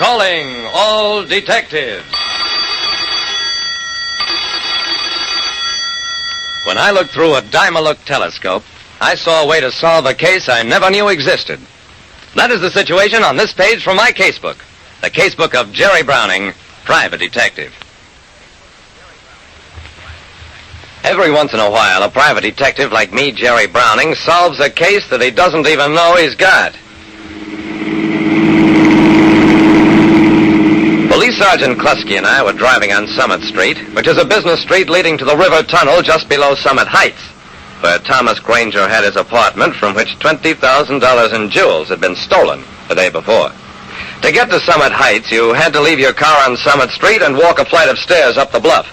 Calling all detectives. When I looked through a Dyma-Look telescope, I saw a way to solve a case I never knew existed. That is the situation on this page from my casebook. The casebook of Jerry Browning, private detective. Every once in a while, a private detective like me, Jerry Browning, solves a case that he doesn't even know he's got. Police Sergeant Klusky and I were driving on Summit Street, which is a business street leading to the river tunnel just below Summit Heights, where Thomas Granger had his apartment from which $20,000 in jewels had been stolen the day before. To get to Summit Heights, you had to leave your car on Summit Street and walk a flight of stairs up the bluff.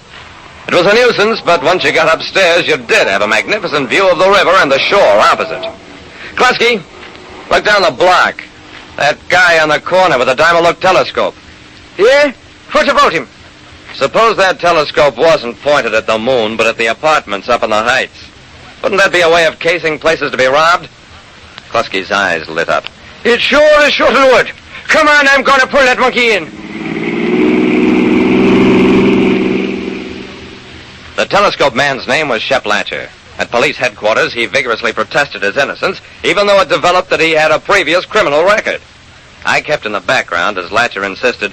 It was a nuisance, but once you got upstairs, you did have a magnificent view of the river and the shore opposite. Klusky, look down the block. That guy on the corner with the Dyma-Look telescope. Yeah? What about him? Suppose that telescope wasn't pointed at the moon, but at the apartments up in the heights. Wouldn't that be a way of casing places to be robbed? Klusky's eyes lit up. It sure is short and wood. Come on, I'm going to pull that monkey in. The telescope man's name was Shep Latcher. At police headquarters, he vigorously protested his innocence, even though it developed that he had a previous criminal record. I kept in the background as Latcher insisted,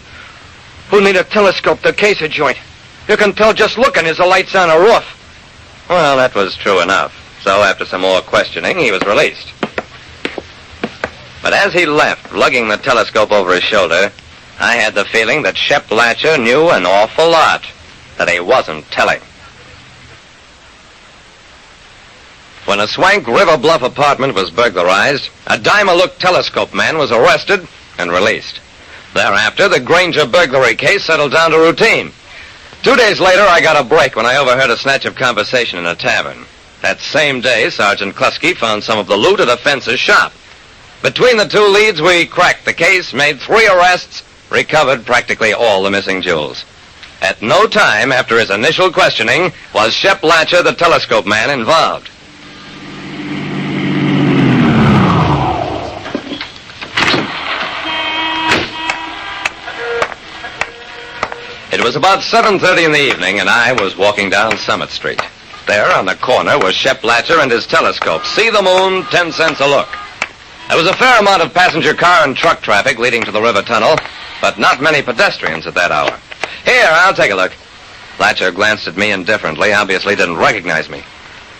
Who'll need a telescope to case a joint? You can tell just looking as the light's on a roof. Well, that was true enough. So after some more questioning, he was released. But as he left, lugging the telescope over his shoulder, I had the feeling that Shep Latcher knew an awful lot that he wasn't telling. When a swank River Bluff apartment was burglarized, a Dyma-Look telescope man was arrested and released. Thereafter, the Granger burglary case settled down to routine. 2 days later, I got a break when I overheard a snatch of conversation in a tavern. That same day, Sergeant Klusky found some of the loot at a fencer's shop. Between the two leads, we cracked the case, made 3 arrests, recovered practically all the missing jewels. At no time after his initial questioning was Shep Latcher, the telescope man, involved. It was about 7:30 in the evening, and I was walking down Summit Street. There, on the corner, was Shep Latcher and his telescope. See the moon, 10 cents a look. There was a fair amount of passenger car and truck traffic leading to the river tunnel, but not many pedestrians at that hour. Here, I'll take a look. Latcher glanced at me indifferently, obviously didn't recognize me.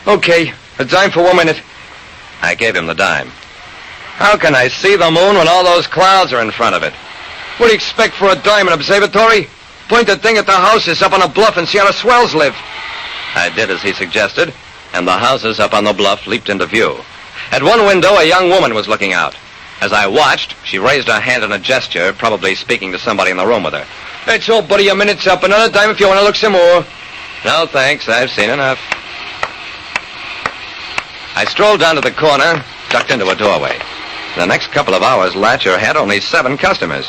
Okay, a dime for 1 minute. I gave him the dime. How can I see the moon when all those clouds are in front of it? What do you expect for a dime in an observatory? Point the thing at the houses up on a bluff and see how the swells live. I did as he suggested, and the houses up on the bluff leaped into view. At one window, a young woman was looking out. As I watched, she raised her hand in a gesture, probably speaking to somebody in the room with her. That's all, buddy. A minute's up. Another dime if you want to look some more. No, thanks. I've seen enough. I strolled down to the corner, ducked into a doorway. The next couple of hours, Latcher had only 7 customers.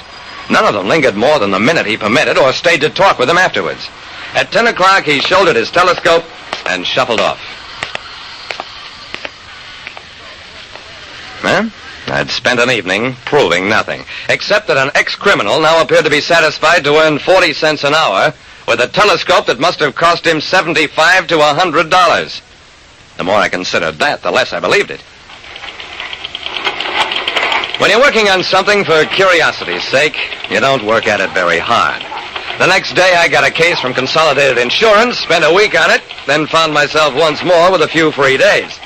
None of them lingered more than the minute he permitted or stayed to talk with him afterwards. At 10 o'clock, he shouldered his telescope and shuffled off. Well, I'd spent an evening proving nothing, except that an ex-criminal now appeared to be satisfied to earn 40 cents an hour with a telescope that must have cost him $75 to $100. The more I considered that, the less I believed it. When you're working on something for curiosity's sake, you don't work at it very hard. The next day, I got a case from Consolidated Insurance, spent a week on it, then found myself once more with a few free days.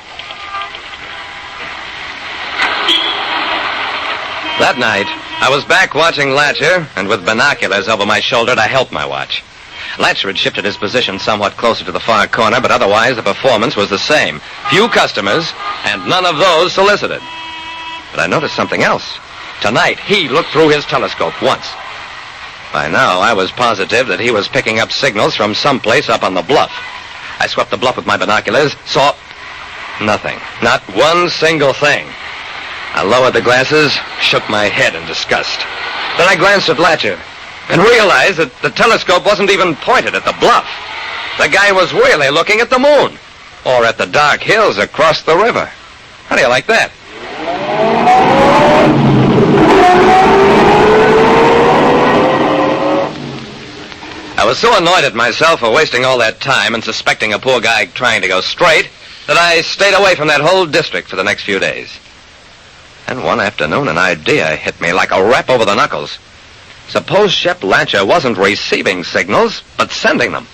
That night, I was back watching Latcher, and with binoculars over my shoulder to help my watch. Latcher had shifted his position somewhat closer to the far corner, but otherwise the performance was the same. Few customers, and none of those solicited. But I noticed something else. Tonight, he looked through his telescope once. By now, I was positive that he was picking up signals from someplace up on the bluff. I swept the bluff with my binoculars, saw nothing. Not one single thing. I lowered the glasses, shook my head in disgust. Then I glanced at Latcher and realized that the telescope wasn't even pointed at the bluff. The guy was really looking at the moon, or at the dark hills across the river. How do you like that? I was so annoyed at myself for wasting all that time and suspecting a poor guy trying to go straight that I stayed away from that whole district for the next few days. And one afternoon, an idea hit me like a rap over the knuckles. Suppose Shep Latcher wasn't receiving signals, but sending them.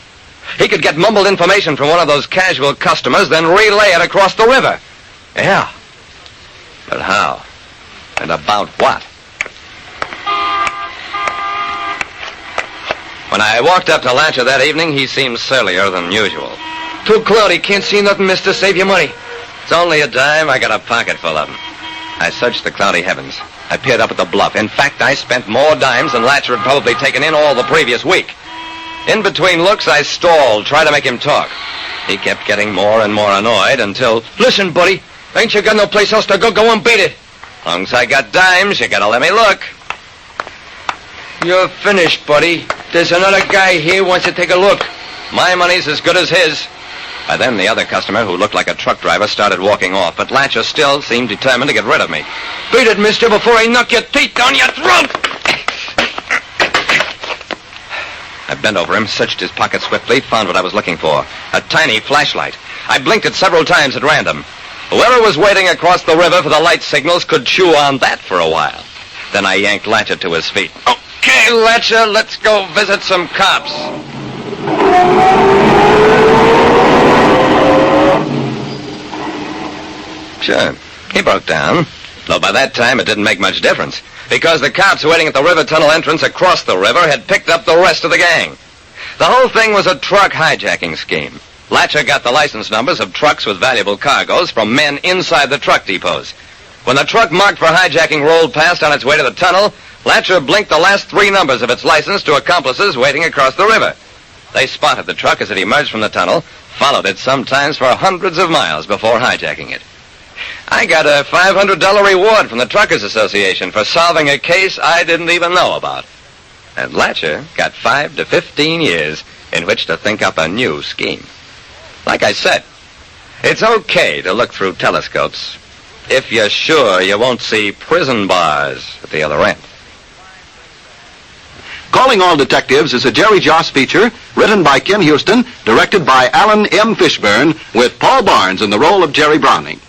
He could get mumbled information from one of those casual customers, then relay it across the river. Yeah. But how? And about what? When I walked up to Latcher that evening, he seemed surlier than usual. Too cloudy, can't see nothing, mister. Save your money. It's only a dime. I got a pocket full of them. I searched the cloudy heavens. I peered up at the bluff. In fact, I spent more dimes than Latcher had probably taken in all the previous week. In between looks, I stalled, tried to make him talk. He kept getting more and more annoyed until... Listen, buddy. Ain't you got no place else to go? Go and beat it. Long as I got dimes, you gotta let me look. You're finished, buddy. There's another guy here who wants to take a look. My money's as good as his. By then, the other customer, who looked like a truck driver, started walking off, but Latcher still seemed determined to get rid of me. Beat it, mister, before I knock your teeth down your throat! I bent over him, searched his pocket swiftly, found what I was looking for. A tiny flashlight. I blinked it several times at random. Whoever was waiting across the river for the light signals could chew on that for a while. Then I yanked Latcher to his feet. Okay, Latcher, let's go visit some cops. Sure, he broke down. Though by that time it didn't make much difference, because the cops waiting at the river tunnel entrance across the river had picked up the rest of the gang. The whole thing was a truck hijacking scheme. Latcher got the license numbers of trucks with valuable cargoes from men inside the truck depots. When the truck marked for hijacking rolled past on its way to the tunnel, Latcher blinked the last 3 numbers of its license to accomplices waiting across the river. They spotted the truck as it emerged from the tunnel, followed it sometimes for hundreds of miles before hijacking it. I got a $500 reward from the Truckers Association for solving a case I didn't even know about. And Latcher got 5 to 15 years in which to think up a new scheme. Like I said, it's okay to look through telescopes if you're sure you won't see prison bars at the other end. Calling All Detectives is a Jerry Joss feature written by Ken Houston, directed by Alan M. Fishburne, with Paul Barnes in the role of Jerry Browning.